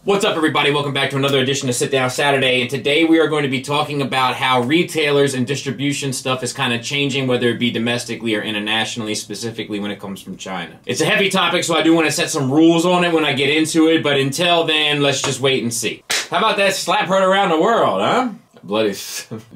What's up, everybody? Welcome back to another edition of Sit Down Saturday, and today we are going to be talking about how retailers and distribution stuff is kind of changing, whether it be domestically or internationally, specifically when it comes from China. It's a heavy topic, so I do want to set some rules on it when I get into it, but until then, let's just wait and see. How about that slap heard around the world, huh? Bloody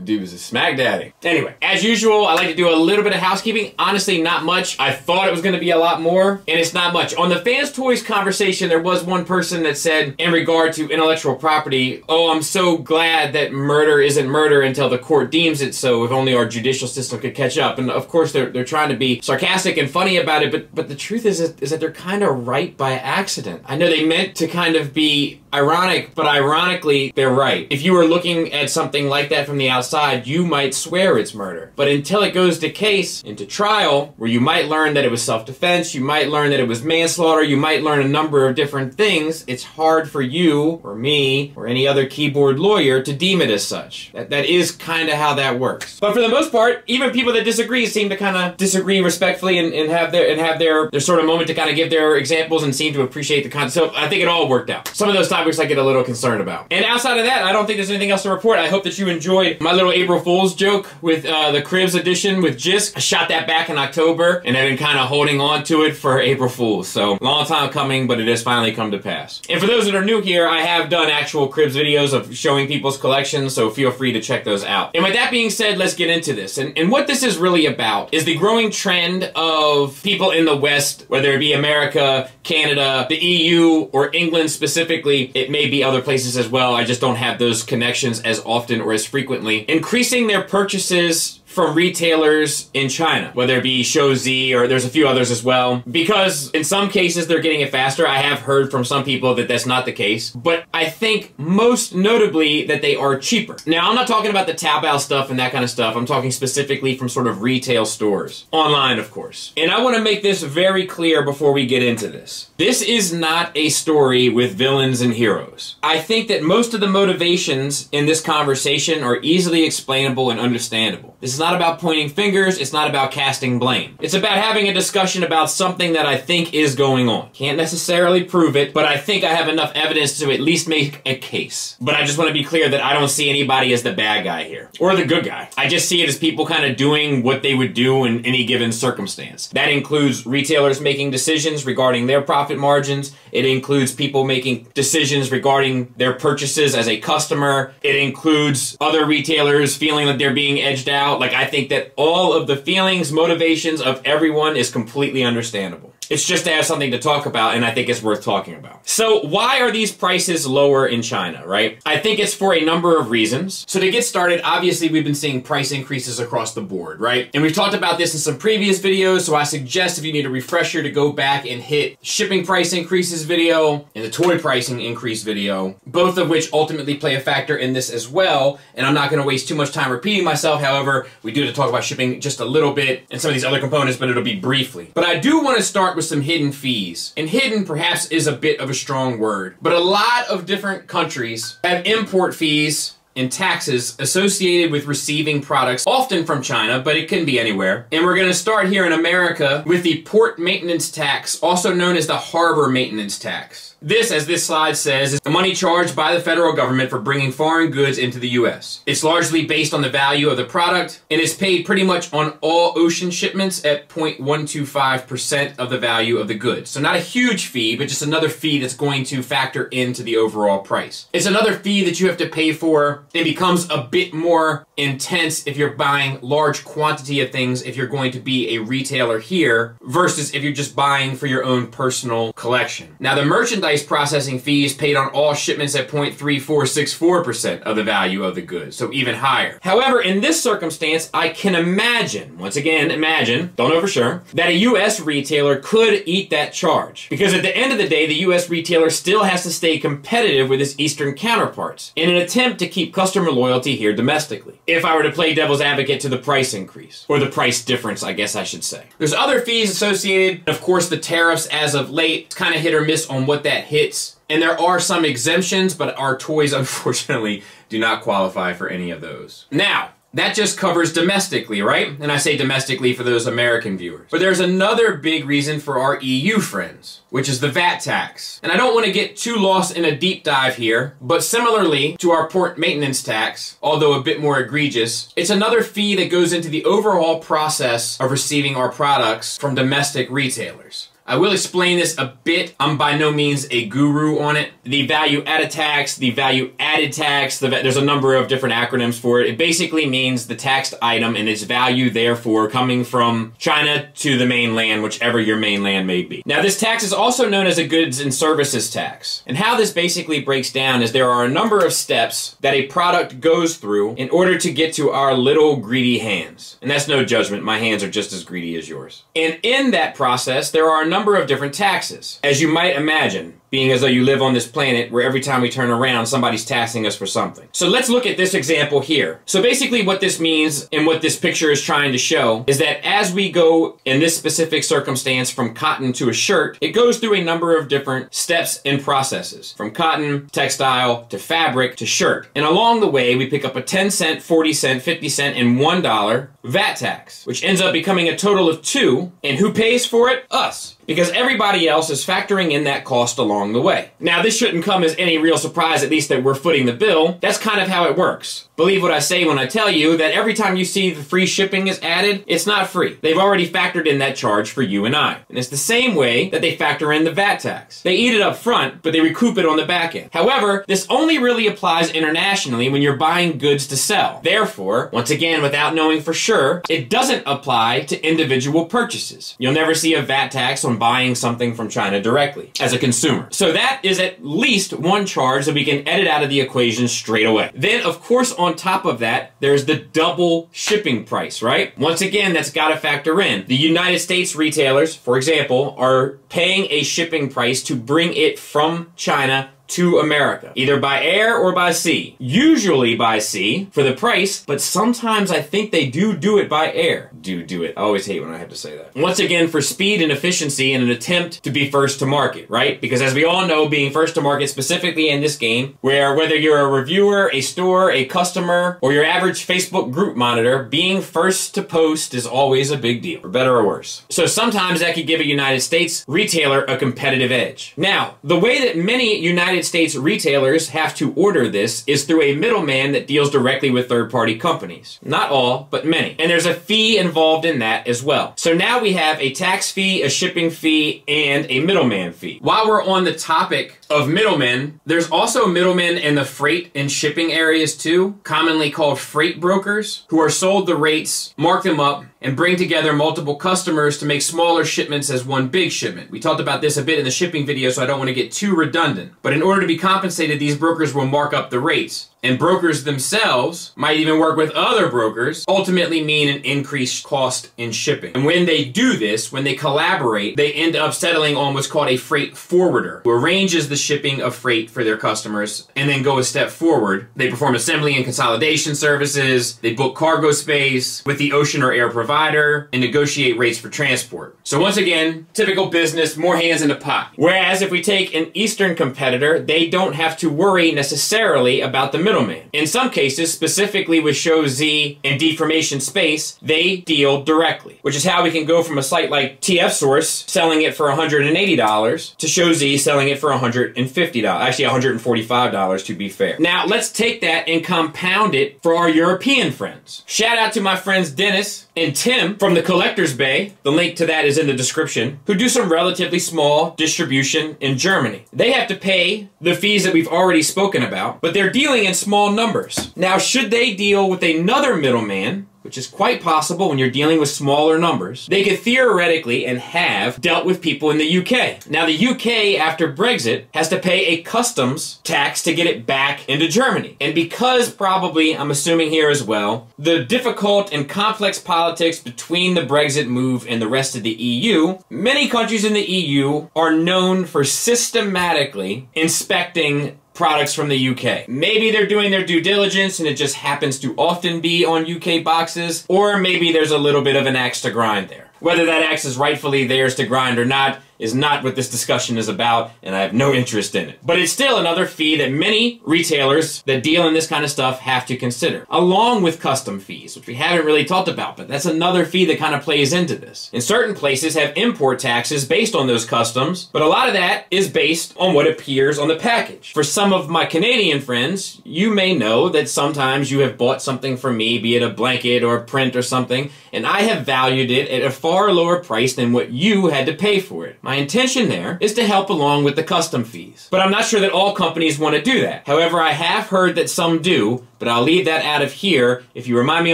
dude was a smack daddy. Anyway, as usual, I like to do a little bit of housekeeping. Honestly, not much. I thought it was going to be a lot more, and it's not much. On the Fans Toys conversation, there was one person that said, in regard to intellectual property, oh, I'm so glad that murder isn't murder until the court deems it so, if only our judicial system could catch up. And of course, they're trying to be sarcastic and funny about it, but the truth is that they're kind of right by accident. I know they meant to kind of be ironic, but ironically, they're right. If you were looking at something like that from the outside, you might swear it's murder. But until it goes to case, into trial, where you might learn that it was self-defense, you might learn that it was manslaughter, you might learn a number of different things, it's hard for you, or me, or any other keyboard lawyer to deem it as such. That is kind of how that works. But for the most part, even people that disagree seem to kind of disagree respectfully and have their sort of moment to kind of give their examples and seem to appreciate the content. So I think it all worked out. Some of those topics I get a little concerned about. And outside of that, I don't think there's anything else to report. I hope that you enjoyed my little April Fool's joke with the Cribs edition with Jisk. I shot that back in October, and I've been kind of holding on to it for April Fool's. So, long time coming, but it has finally come to pass. And for those that are new here, I have done actual Cribs videos of showing people's collections, so feel free to check those out. And with that being said, let's get into this. And what this is really about is the growing trend of people in the West, whether it be America, Canada, the EU, or England specifically. It may be other places as well. I just don't have those connections as often or as frequently. Increasing their purchases from retailers in China, whether it be Shouzi or there's a few others as well, because in some cases they're getting it faster. I have heard from some people that that's not the case, but I think most notably that they are cheaper. Now, I'm not talking about the Taobao stuff and that kind of stuff. I'm talking specifically from sort of retail stores. Online, of course. And I want to make this very clear before we get into this. This is not a story with villains and heroes. I think that most of the motivations in this conversation are easily explainable and understandable. This is not about pointing fingers, it's not about casting blame. It's about having a discussion about something that I think is going on. Can't necessarily prove it, but I think I have enough evidence to at least make a case. But I just want to be clear that I don't see anybody as the bad guy here, or the good guy. I just see it as people kind of doing what they would do in any given circumstance. That includes retailers making decisions regarding their profit margins. It includes people making decisions regarding their purchases as a customer. It includes other retailers feeling like they're being edged out. Like, I think that all of the feelings, motivations of everyone is completely understandable. It's just to have something to talk about, and I think it's worth talking about. So why are these prices lower in China, right? I think it's for a number of reasons. So to get started, obviously we've been seeing price increases across the board, right? And we've talked about this in some previous videos, so I suggest if you need a refresher to go back and hit shipping price increases video and the toy pricing increase video, both of which ultimately play a factor in this as well. And I'm not going to waste too much time repeating myself. However, we do have to talk about shipping just a little bit and some of these other components, but it'll be briefly. But I do want to start with some hidden fees. And hidden perhaps is a bit of a strong word, but a lot of different countries have import fees and taxes associated with receiving products, often from China, but it can be anywhere. And we're going to start here in America with the port maintenance tax, also known as the harbor maintenance tax. This, as this slide says, is the money charged by the federal government for bringing foreign goods into the U.S. It's largely based on the value of the product, and is paid pretty much on all ocean shipments at 0.125% of the value of the goods. So not a huge fee, but just another fee that's going to factor into the overall price. It's another fee that you have to pay for. It becomes a bit more intense if you're buying large quantity of things, if you're going to be a retailer here, versus if you're just buying for your own personal collection. Now, the merchandise processing fee is paid on all shipments at 0.3464% of the value of the goods, so even higher. However, in this circumstance, I can imagine, once again, imagine, don't know for sure, that a U.S. retailer could eat that charge. Because at the end of the day, the U.S. retailer still has to stay competitive with its Eastern counterparts in an attempt to keep customer loyalty here domestically. If I were to play devil's advocate to the price increase, or the price difference, I guess I should say. There's other fees associated, of course, the tariffs as of late. It's kind of hit or miss on what that hits. And there are some exemptions, but our toys, unfortunately, do not qualify for any of those. Now, That just covers domestically, right? And I say domestically for those American viewers. But there's another big reason for our EU friends, which is the VAT tax. And I don't want to get too lost in a deep dive here, but similarly to our port maintenance tax, although a bit more egregious, it's another fee that goes into the overall process of receiving our products from domestic retailers. I will explain this a bit. I'm by no means a guru on it. The value added tax, the value added tax, there's a number of different acronyms for it. It basically means the taxed item and its value, therefore, coming from China to the mainland, whichever your mainland may be. Now, this tax is also known as a goods and services tax. And how this basically breaks down is there are a number of steps that a product goes through in order to get to our little greedy hands. And that's no judgment. My hands are just as greedy as yours. And in that process, there are a number of different taxes, as you might imagine, being as though you live on this planet where every time we turn around, somebody's taxing us for something. So let's look at this example here. So basically what this means and what this picture is trying to show is that as we go in this specific circumstance from cotton to a shirt, it goes through a number of different steps and processes, from cotton, textile, to fabric, to shirt. And along the way, we pick up a 10 cent, 40 cent, 50 cent, and $1 VAT tax, which ends up becoming a total of 2. And who pays for it? Us. Because everybody else is factoring in that cost along the way. Now, this shouldn't come as any real surprise, at least that we're footing the bill. That's kind of how it works. Believe what I say when I tell you that every time you see the free shipping is added, it's not free. They've already factored in that charge for you and I. And it's the same way that they factor in the VAT tax. They eat it up front, but they recoup it on the back end. However, this only really applies internationally when you're buying goods to sell. Therefore, once again, without knowing for sure, it doesn't apply to individual purchases. You'll never see a VAT tax on buying something from China directly as a consumer. So that is at least one charge that we can edit out of the equation straight away. Then, of course, on top of that, there's the double shipping price, right? Once again, that's got to factor in. The United States retailers, for example, are paying a shipping price to bring it from China to America, either by air or by sea. Usually by sea for the price, but sometimes I think they do it by air. Do it. I always hate when I have to say that. Once again, for speed and efficiency in an attempt to be first to market, right? Because as we all know, being first to market, specifically in this game, where whether you're a reviewer, a store, a customer, or your average Facebook group monitor, being first to post is always a big deal, for better or worse. So sometimes that could give a United States retailer a competitive edge. Now, the way that many United States retailers have to order this is through a middleman that deals directly with third-party companies. Not all, but many. And there's a fee involved in that as well. So now we have a tax fee, a shipping fee, and a middleman fee. While we're on the topic of middlemen, there's also middlemen in the freight and shipping areas too, commonly called freight brokers, who are sold the rates, mark them up, and bring together multiple customers to make smaller shipments as one big shipment. We talked about this a bit in the shipping video, so I don't want to get too redundant. But in order to be compensated, these brokers will mark up the rates. And brokers themselves might even work with other brokers, ultimately mean an increased cost in shipping. And when they do this, when they collaborate, they end up settling on what's called a freight forwarder, who arranges the shipping of freight for their customers, and then go a step forward. They perform assembly and consolidation services, they book cargo space with the ocean or air provider, and negotiate rates for transport. So once again, typical business, more hands in the pot. Whereas if we take an Eastern competitor, they don't have to worry necessarily about the middleman. In some cases, specifically with Show Z and Deformation Space, they deal directly, which is how we can go from a site like TF Source selling it for $180 to Show Z selling it for $150, actually $145 to be fair. Now let's take that and compound it for our European friends. Shout out to my friends Dennis and Tim from the Collector's Bay, the link to that is in the description, who do some relatively small distribution in Germany. They have to pay the fees that we've already spoken about, but they're dealing in small numbers. Now, should they deal with another middleman, which is quite possible when you're dealing with smaller numbers, they could theoretically and have dealt with people in the UK. Now, the UK, after Brexit, has to pay a customs tax to get it back into Germany. And because probably, I'm assuming here as well, the difficult and complex politics between the Brexit move and the rest of the EU, many countries in the EU are known for systematically inspecting products from the UK. Maybe they're doing their due diligence and it just happens to often be on UK boxes, or maybe there's a little bit of an axe to grind there. Whether that axe is rightfully theirs to grind or not is not what this discussion is about, and I have no interest in it. But it's still another fee that many retailers that deal in this kind of stuff have to consider, along with custom fees, which we haven't really talked about, but that's another fee that kind of plays into this. And certain places have import taxes based on those customs, but a lot of that is based on what appears on the package. For some of my Canadian friends, you may know that sometimes you have bought something from me, be it a blanket or a print or something, and I have valued it at a far lower price than what you had to pay for it. My intention there is to help along with the custom fees. But I'm not sure that all companies want to do that. However, I have heard that some do, but I'll leave that out of here. If you remind me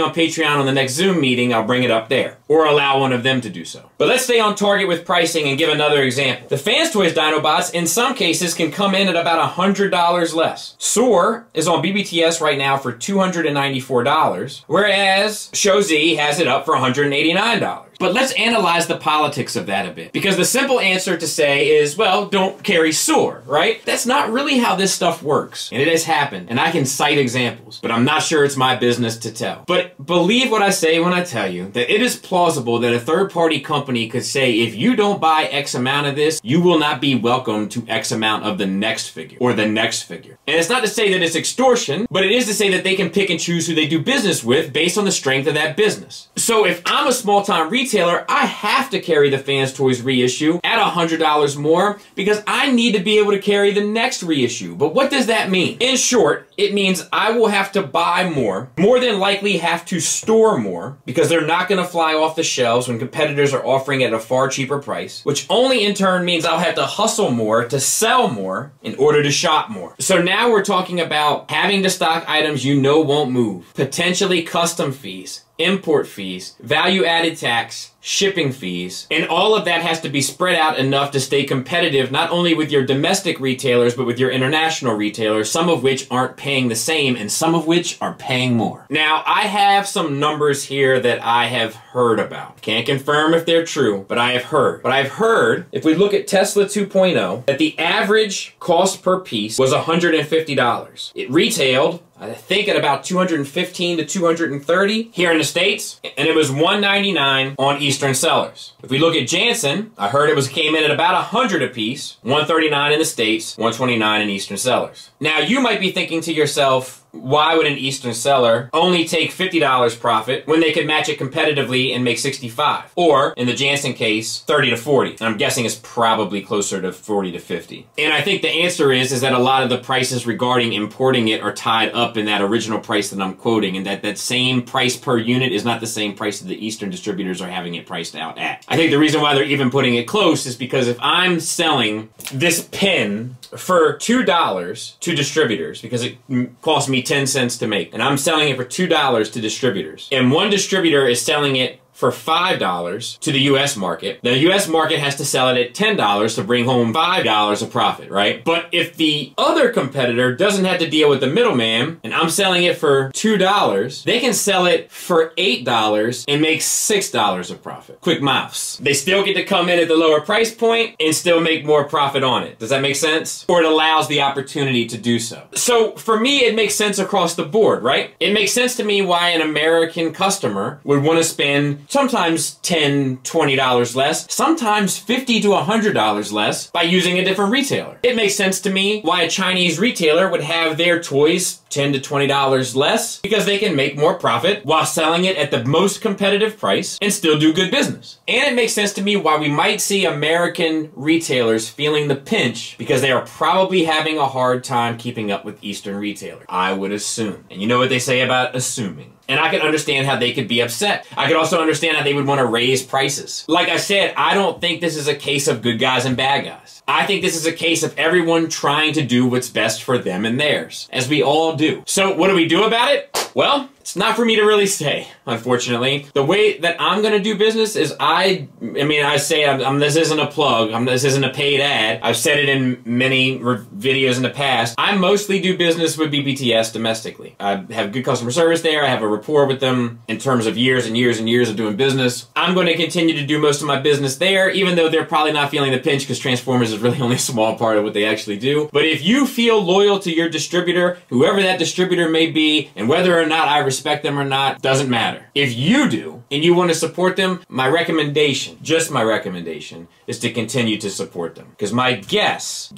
on Patreon on the next Zoom meeting, I'll bring it up there, or allow one of them to do so. But let's stay on target with pricing and give another example. The Fans Toys Dinobots, in some cases, can come in at about $100 less. Soar is on BBTS right now for $294, whereas Show Z has it up for $189. But let's analyze the politics of that a bit. Because the simple answer to say is, well, don't carry Soar, right? That's not really how this stuff works. And it has happened. And I can cite examples. But I'm not sure it's my business to tell. But believe what I say when I tell you that it is plausible that a third-party company could say, if you don't buy X amount of this, you will not be welcome to X amount of the next figure or the next figure. And it's not to say that it's extortion, but it is to say that they can pick and choose who they do business with based on the strength of that business. So if I'm a small-time retailer, I have to carry the Fans Toys reissue at $100 more because I need to be able to carry the next reissue. But what does that mean? In short, it means I will have to buy more than likely have to store more because they're not going to fly off the shelves when competitors are offering at a far cheaper price, which only in turn means I'll have to hustle more to sell more in order to shop more. So now we're talking about having to stock items you know won't move, potentially custom fees, import fees, value-added tax, shipping fees, and all of that has to be spread out enough to stay competitive not only with your domestic retailers but with your international retailers, some of which aren't paying the same and some of which are paying more. Now, I have some numbers here that I have heard about. Can't confirm if they're true, but I have heard. But I've heard, if we look at Tesla 2.0, that the average cost per piece was $150. It retailed, I think, at about $215 to $230 here in the States, and it was $199 on Eastern sellers. If we look at Jansen, I heard it came in at about $100 a piece, $139 in the States, $129 in Eastern sellers. Now, you might be thinking to yourself, why would an Eastern seller only take $50 profit when they could match it competitively and make $65? Or, in the Jansen case, $30 to $40. And I'm guessing it's probably closer to $40 to $50. And I think the answer is that a lot of the prices regarding importing it are tied up in that original price that I'm quoting, and that same price per unit is not the same price that the Eastern distributors are having it priced out at. I think the reason why they're even putting it close is because if I'm selling this pen for $2 to distributors, because it cost me 10 cents to make, and I'm selling it for $2 to distributors, and one distributor is selling it for $5 to the U.S. market, the U.S. market has to sell it at $10 to bring home $5 of profit, right? But if the other competitor doesn't have to deal with the middleman, and I'm selling it for $2, they can sell it for $8 and make $6 of profit. Quick mouths. They still get to come in at the lower price point and still make more profit on it. Does that make sense? Or it allows the opportunity to do so. So for me, it makes sense across the board, right? It makes sense to me why an American customer would want to spend sometimes $10, $20 less, sometimes $50 to $100 less by using a different retailer. It makes sense to me why a Chinese retailer would have their toys $10 to $20 less because they can make more profit while selling it at the most competitive price and still do good business. And it makes sense to me why we might see American retailers feeling the pinch because they are probably having a hard time keeping up with Eastern retailers. I would assume. And you know what they say about assuming. And I can understand how they could be upset. I could also understand how they would want to raise prices. Like I said, I don't think this is a case of good guys and bad guys. I think this is a case of everyone trying to do what's best for them and theirs, as we all do. So what do we do about it? Well, it's not for me to really say, unfortunately. The way that I'm going to do business is I say this isn't a plug, this isn't a paid ad. I've said it in many videos in the past. I mostly do business with BBTS domestically. I have good customer service there. I have a rapport with them in terms of years and years and years of doing business. I'm going to continue to do most of my business there, even though they're probably not feeling the pinch because Transformers is really only a small part of what they actually do. But if you feel loyal to your distributor, whoever that distributor may be, and whether or not, I respect them or not, doesn't matter. If you do, and you want to support them, my recommendation, just my recommendation, is to continue to support them. Because my guess,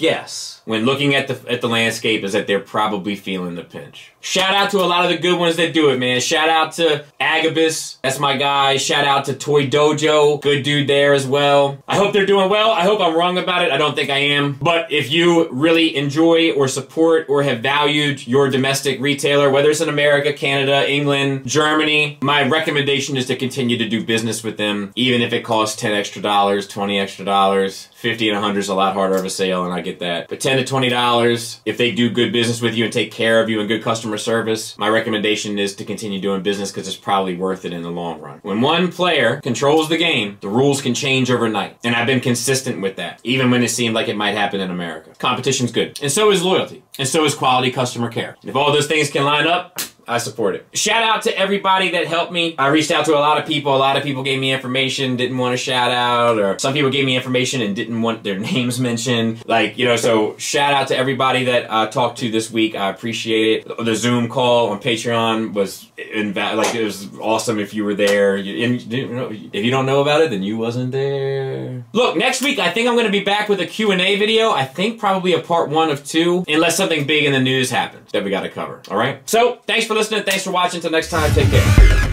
when looking at the landscape is that they're probably feeling the pinch. Shout out to a lot of the good ones that do it, man. Shout out to Agabus, that's my guy. Shout out to Toy Dojo, good dude there as well. I hope they're doing well. I hope I'm wrong about it. I don't think I am. But if you really enjoy or support or have valued your domestic retailer, whether it's in America, Canada, England, Germany, my recommendation is to continue to do business with them, even if it costs $10 extra, $20 extra, $50 and $100 is a lot harder of a sale, and I get that. But $10 to $20, if they do good business with you and take care of you and good customer service, my recommendation is to continue doing business because it's probably worth it in the long run. When one player controls the game, the rules can change overnight. And I've been consistent with that, even when it seemed like it might happen in America. Competition's good. And so is loyalty. And so is quality customer care. And if all those things can line up, I support it. Shout out to everybody that helped me. I reached out to a lot of people. A lot of people gave me information, didn't want a shout out, or some people gave me information and didn't want their names mentioned. Like, you know, so shout out to everybody that I talked to this week. I appreciate it. The Zoom call on Patreon was, like, it was awesome if you were there. If you don't know about it, then you wasn't there. Look, next week, I think I'm going to be back with a Q&A video. I think probably a part 1 of 2, unless something big in the news happens that we got to cover. All right? So, thanks for listening. Thanks for watching. Until next time, take care.